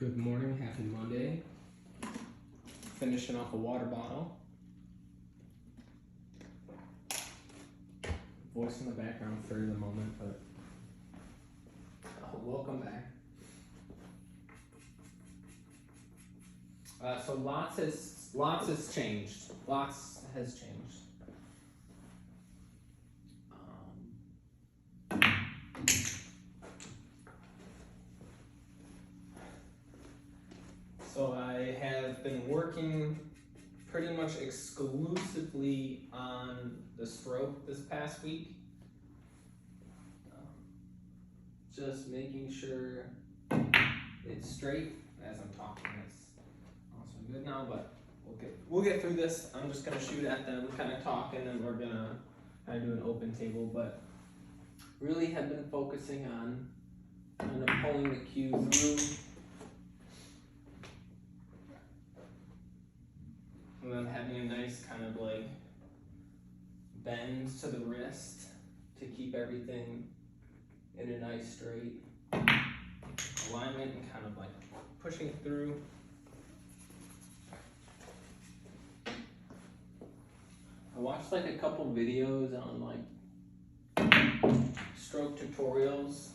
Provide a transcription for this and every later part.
Good morning, happy Monday. Finishing off a water bottle. Voice in the background for the moment, but welcome back. So lots has changed. Lots has changed. So I have been working pretty much exclusively on the stroke this past week. Just making sure it's straight as I'm talking. It's also good now, but we'll get through this. I'm just gonna shoot at them, kind of talk, and then we're gonna kind of do an open table. But really have been focusing on kind of pulling the cue through. And then having a nice kind of like bend to the wrist to keep everything in a nice straight alignment and kind of like pushing through. I watched like a couple videos on like stroke tutorials.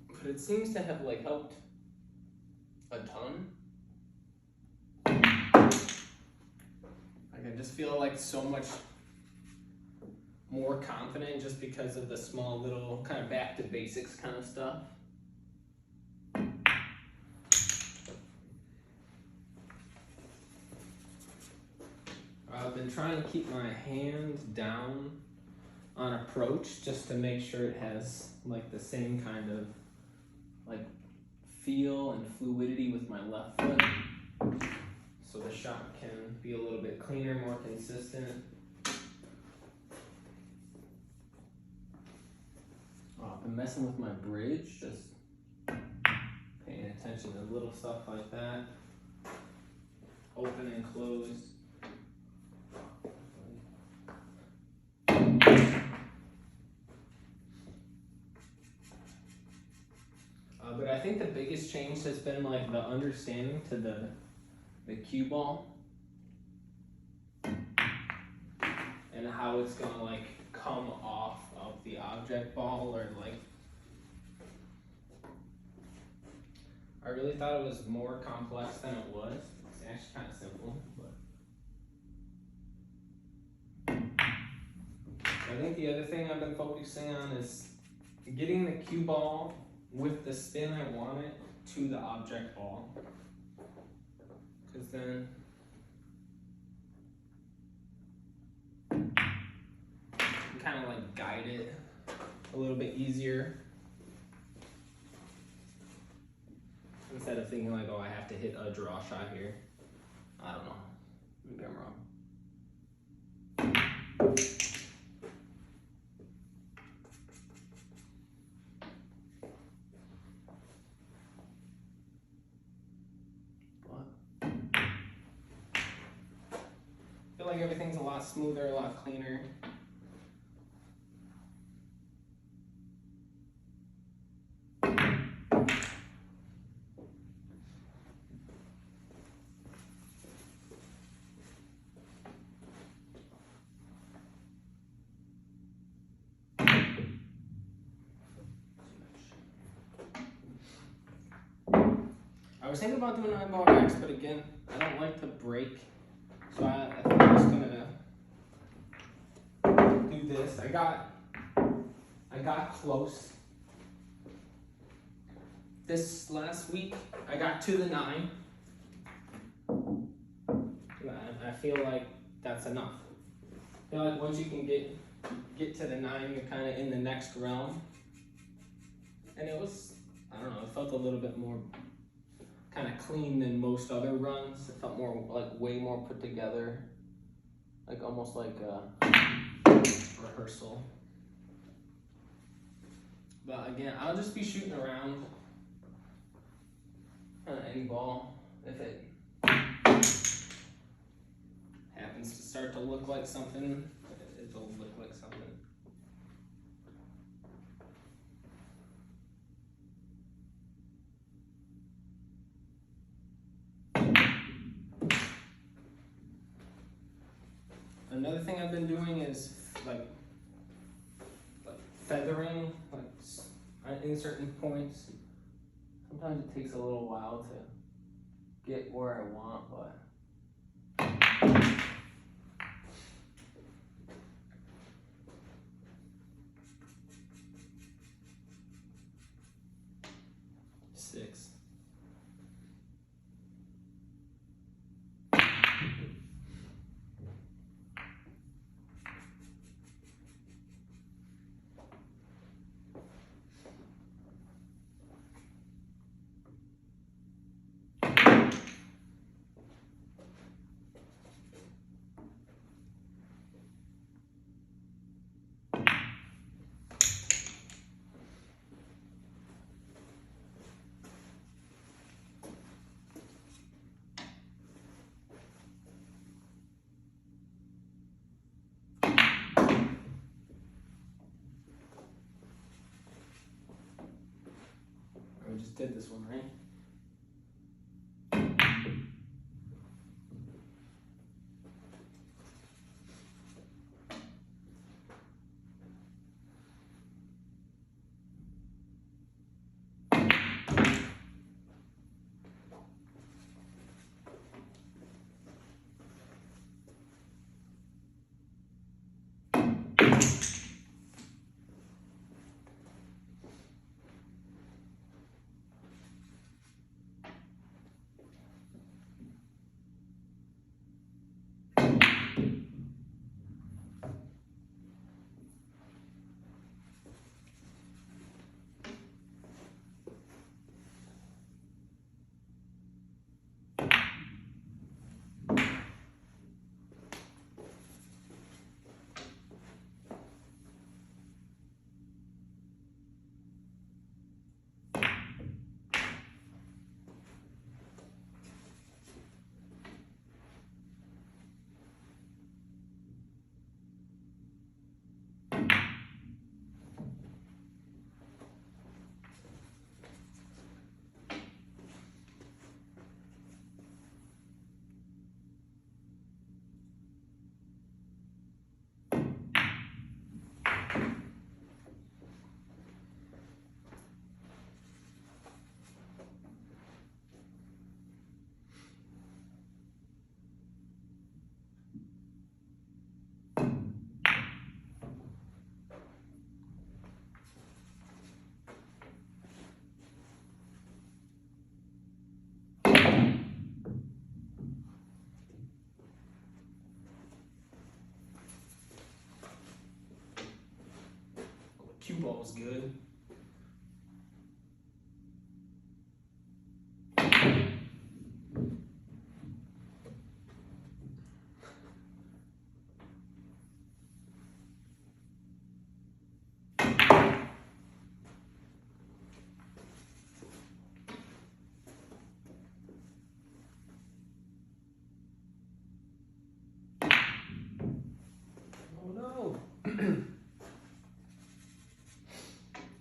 But it seems to have like helped a ton. Like I just feel like so much more confident just because of the small little kind of back to basics kind of stuff. I've been trying to keep my hand down on approach just to make sure it has like the same kind of like feel and fluidity with my left foot, so the shot can be a little bit cleaner, more consistent. I've been messing with my bridge, just paying attention to little stuff like that. Open and close. But I think the biggest change has been like the understanding to the cue ball and how it's gonna like come off of the object ball, or like I really thought it was more complex than it was. It's actually kind of simple, but I think the other thing I've been focusing on is getting the cue ball with the spin I want it to the object ball, because then you can kind of like guide it a little bit easier instead of thinking like, oh, I have to hit a draw shot here. I don't know, maybe I'm wrong. I feel like everything's a lot smoother, a lot cleaner. I was thinking about doing eyeball racks, but again, I don't like to break. So I think I'm just gonna do this. I got close. This last week, I got to the 9. I feel like that's enough. I feel like once you can get to the 9, you're kind of in the next realm. And it was, I don't know, it felt a little bit more kind of clean than most other runs. It felt more like way more put together, like almost like a rehearsal. But again, I'll just be shooting around any ball. If it happens to start to look like something, it'll look like something. Another thing I've been doing is like feathering, in certain points. Sometimes it takes a little while to get where I want, but six. We just did this one, right? Cue ball was good. Oh no.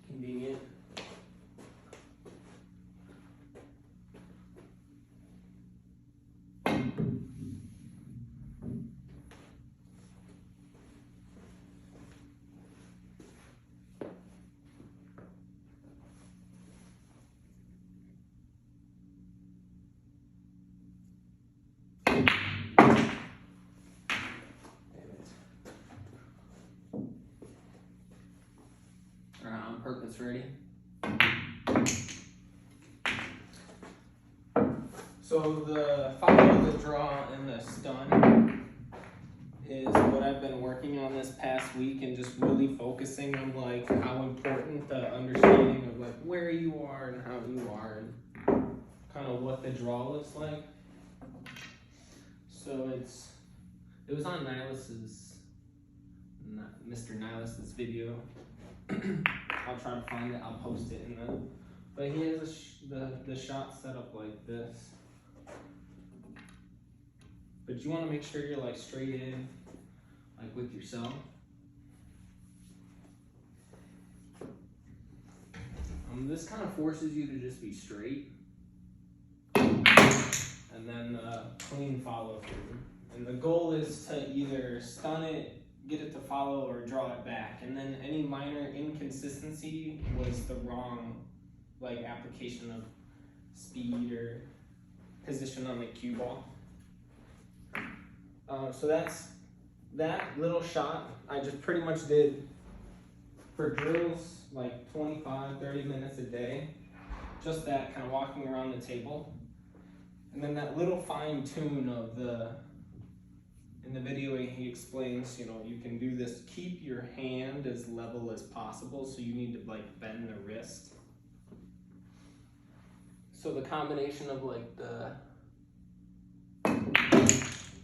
Convenient. On purpose, ready? So the follow the draw and the stun is what I've been working on this past week, and just really focusing on like how important the understanding of like where you are and how you are and kind of what the draw looks like. So it was on Mr. Nilis's video. I'll try to find it. I'll post it in the. But he has the shot set up like this. But you want to make sure you're like straight in, like with yourself. This kind of forces you to just be straight, and then clean follow through. And the goal is to either stun it, get it to follow, or draw it back. And then any minor inconsistency was the wrong like application of speed or position on the cue ball. So that's that little shot I just pretty much did for drills like 25-30 minutes a day. Just that, kind of walking around the table. And then that little fine tune of in the video he explains, you know, you can do this, keep your hand as level as possible, so you need to like bend the wrist. So the combination of like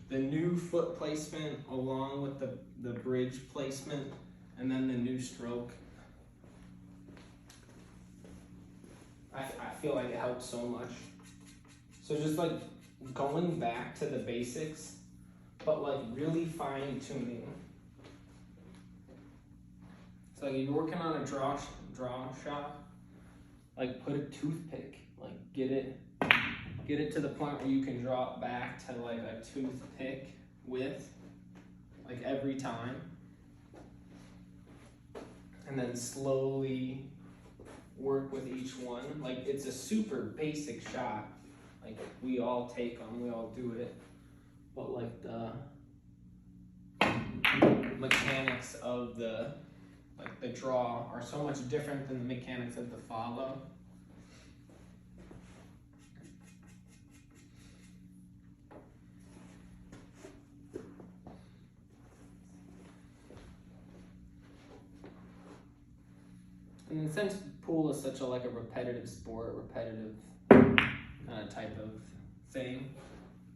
the new foot placement along with the bridge placement and then the new stroke, I feel like it helps so much. So just like going back to the basics, but like really fine tuning. So like if you're working on a draw shot, like put a toothpick, like get it to the point where you can draw it back to like a toothpick width, like every time. And then slowly work with each one. Like it's a super basic shot. Like we all take them, we all do it. But like the mechanics of the draw are so much different than the mechanics of the follow. And since pool is such a repetitive sport, repetitive kind of type of thing,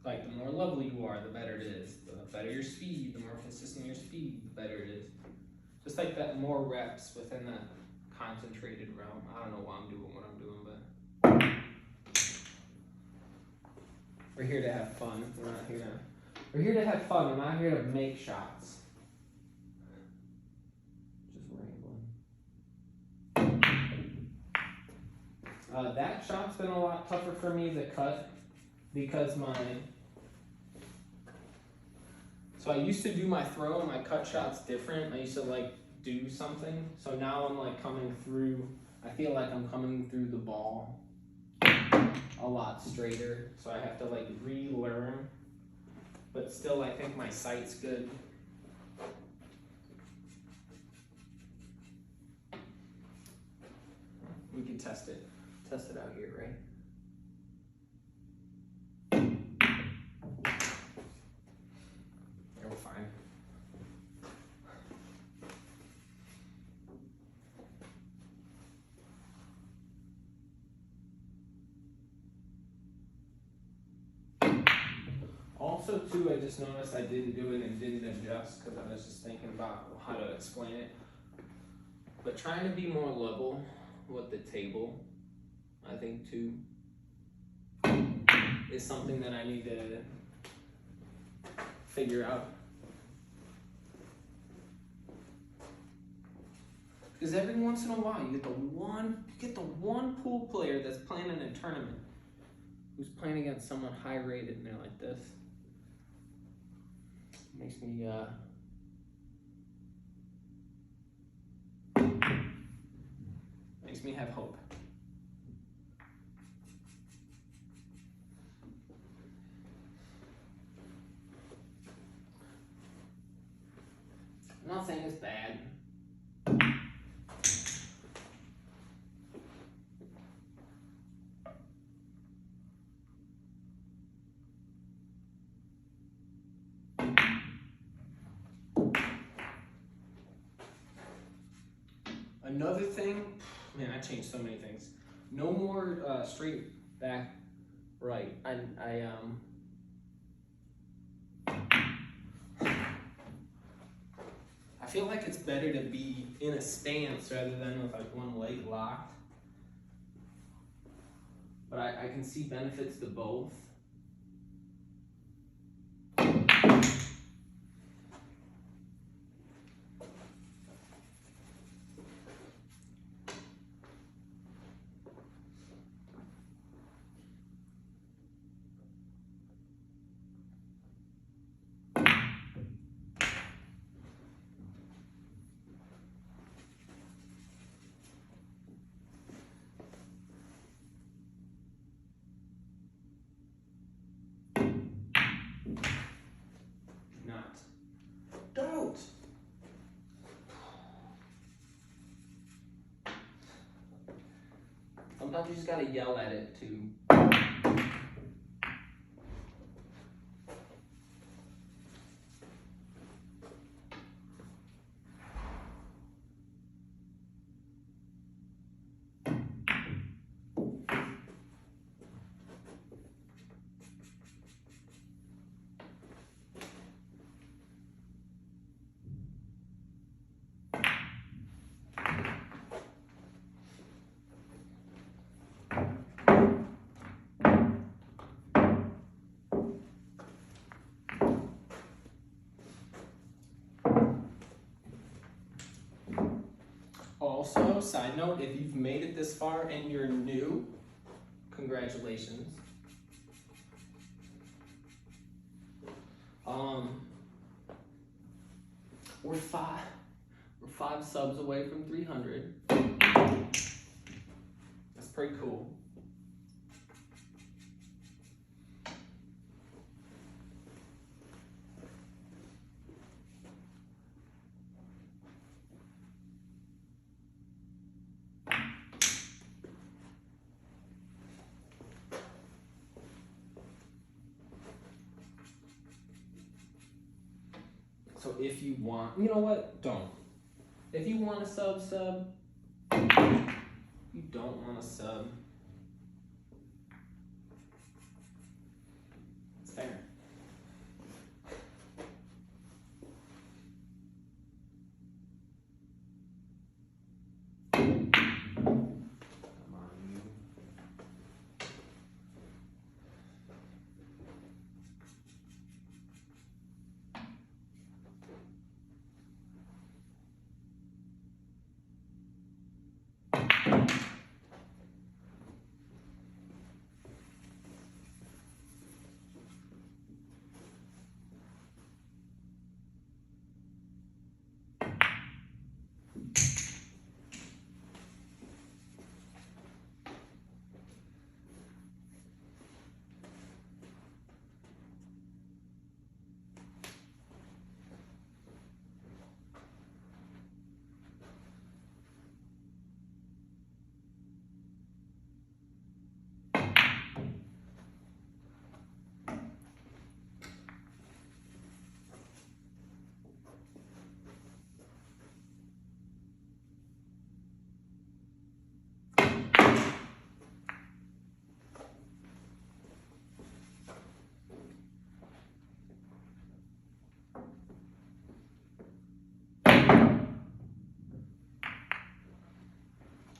like the more level you are, the better it is. The better your speed, the more consistent your speed, the better it is. Just like that, more reps within that concentrated realm. I don't know why I'm doing what I'm doing, but we're here to have fun. We're here to have fun. We're not here to make shots. That shot's been a lot tougher for me to cut because so I used to do my throw and my cut shots different. I used to do something. So now I'm coming through, I feel like I'm coming through the ball a lot straighter. So I have to relearn, but still I think my sight's good. We can test it out here, right? Yeah, we're fine. Also, too, I just noticed I didn't do it and didn't adjust because I was just thinking about how to explain it. But trying to be more level with the table, I think too, is something that I need to figure out. Because every once in a while you get the one pool player that's playing in a tournament who's playing against someone high rated and they're like this. Makes me have hope. I'm not saying it's bad. Another thing, man, I changed so many things. No more straight back right. I feel like it's better to be in a stance rather than with one leg locked. But I can see benefits to both. Sometimes you just gotta yell at it to. Also, side note, if you've made it this far and you're new, congratulations. We're five subs away from 300. That's pretty cool. So if you want, you know what? Don't. If you want a sub. You don't want a sub. It's fair. Come on, you.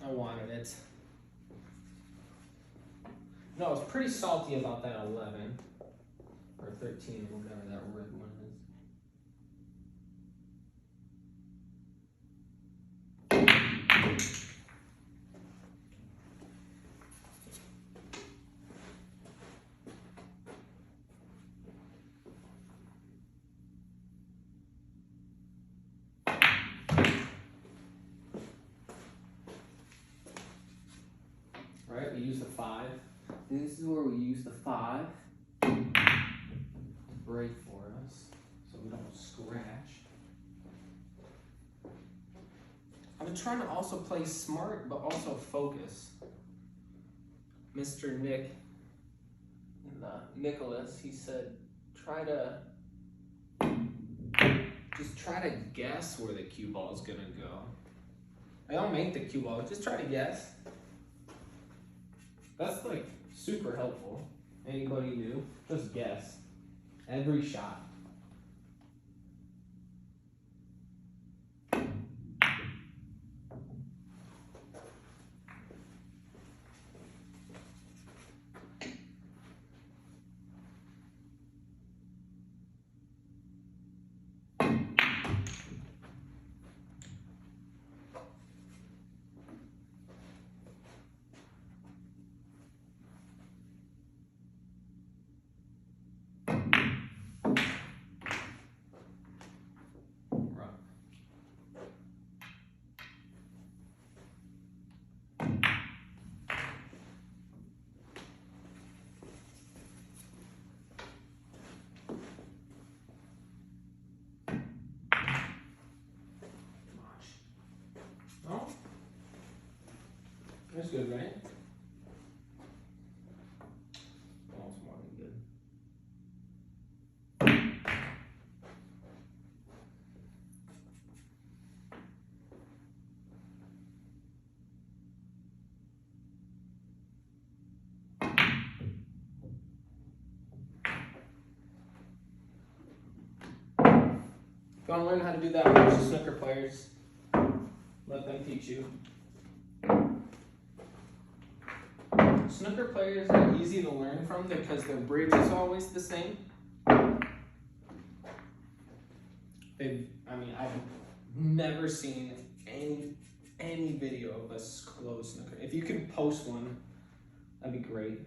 I wanted it. No, I was pretty salty about that 11 or 13 or whatever that red one is. Right, we use the 5. This is where we use the 5 to break for us, so we don't scratch. I've been trying to also play smart, but also focus. Mr. Nick, Nicholas, he said, just try to guess where the cue ball is gonna go. I don't make the cue ball, just try to guess. That's like super helpful. Anybody new? Just guess. Every shot. That's good, right? want to learn how to do that, watch the snooker players. Let them teach you. Snooker players are easy to learn from because their bridge is always the same. I've never seen any video of a closed snooker. If you can post one, that'd be great.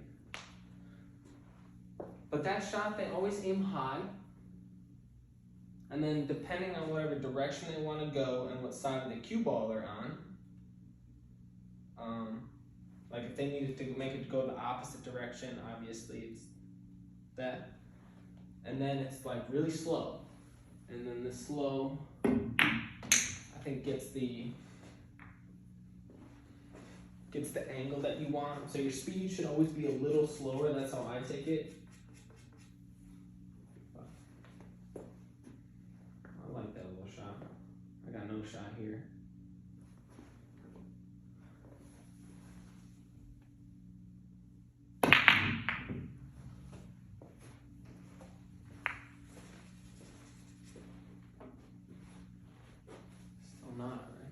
But that shot, they always aim high. And then depending on whatever direction they want to go and what side of the cue ball they're on, like if they needed to make it go the opposite direction, obviously it's that. And then it's like really slow. And then the slow, I think gets the angle that you want. So your speed should always be a little slower. That's how I take it. I like that little shot. I got no shot here. Still not, right?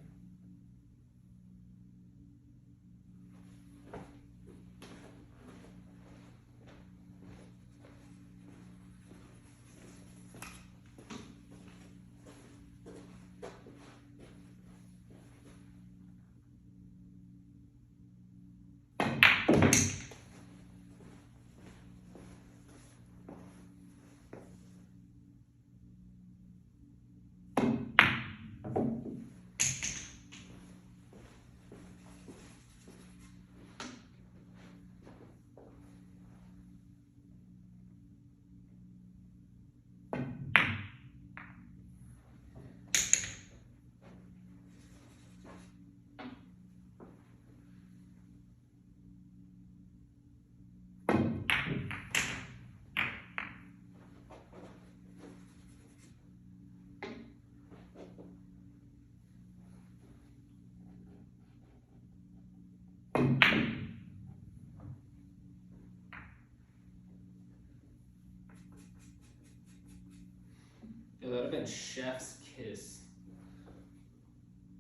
Yeah, that would have been chef's kiss.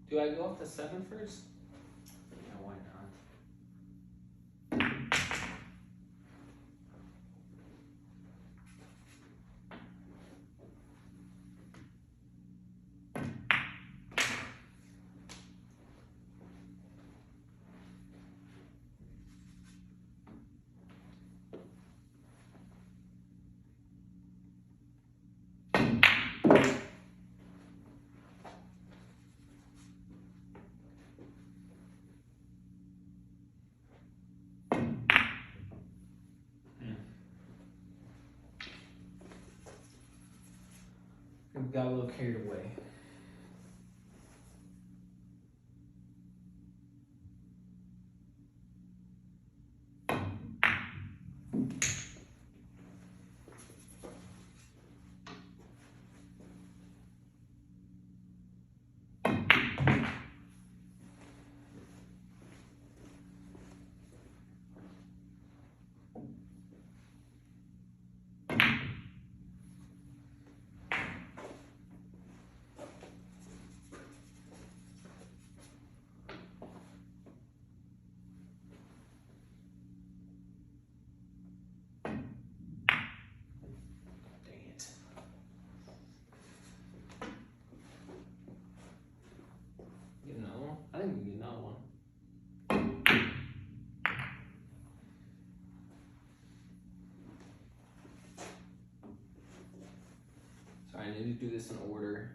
Do I go up to 7 first? Yeah, why not? We got a little carried away. I think we can get another one. Sorry, I need to do this in order.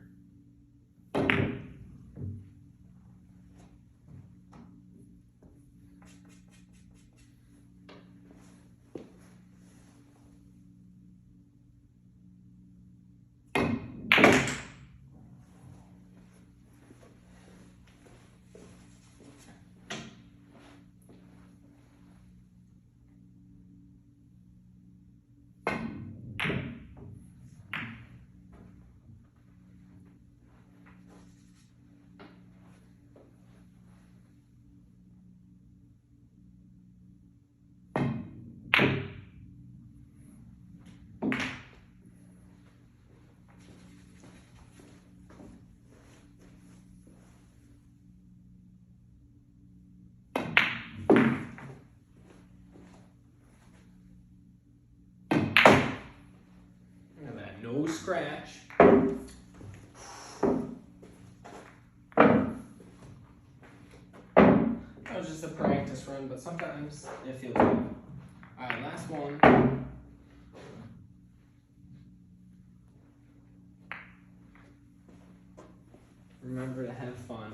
scratch. That was just a practice run, but sometimes it feels good. Alright, last one. Remember to have fun.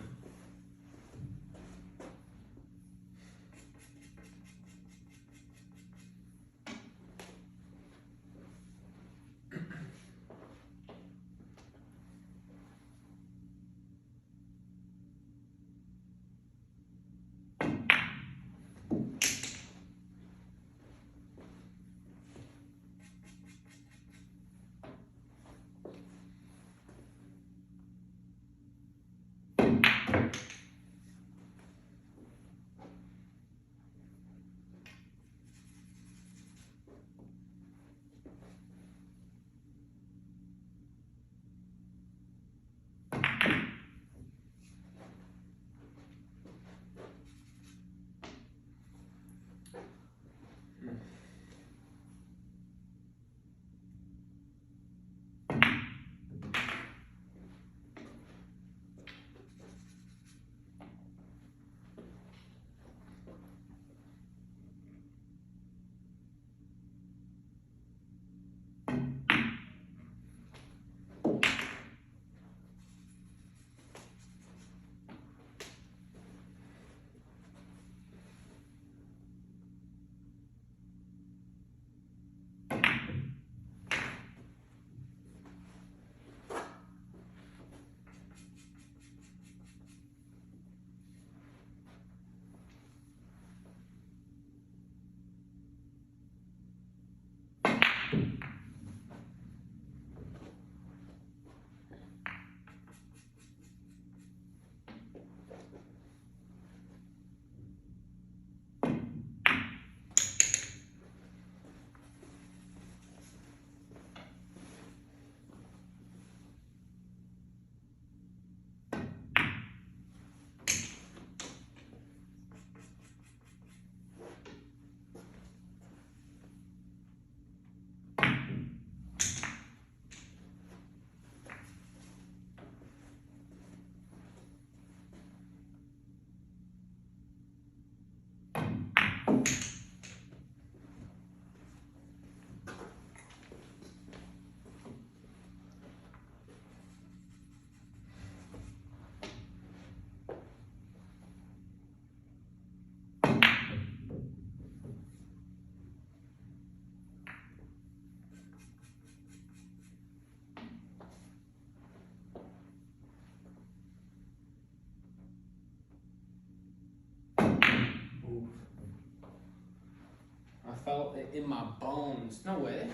I felt it in my bones. No way.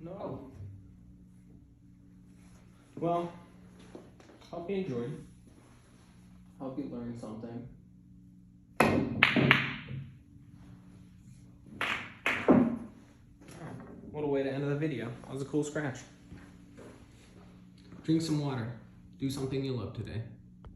No. Well, hope you enjoyed. Hope you learned something. What a way to end the video. That was a cool scratch. Drink some water. Do something you love today.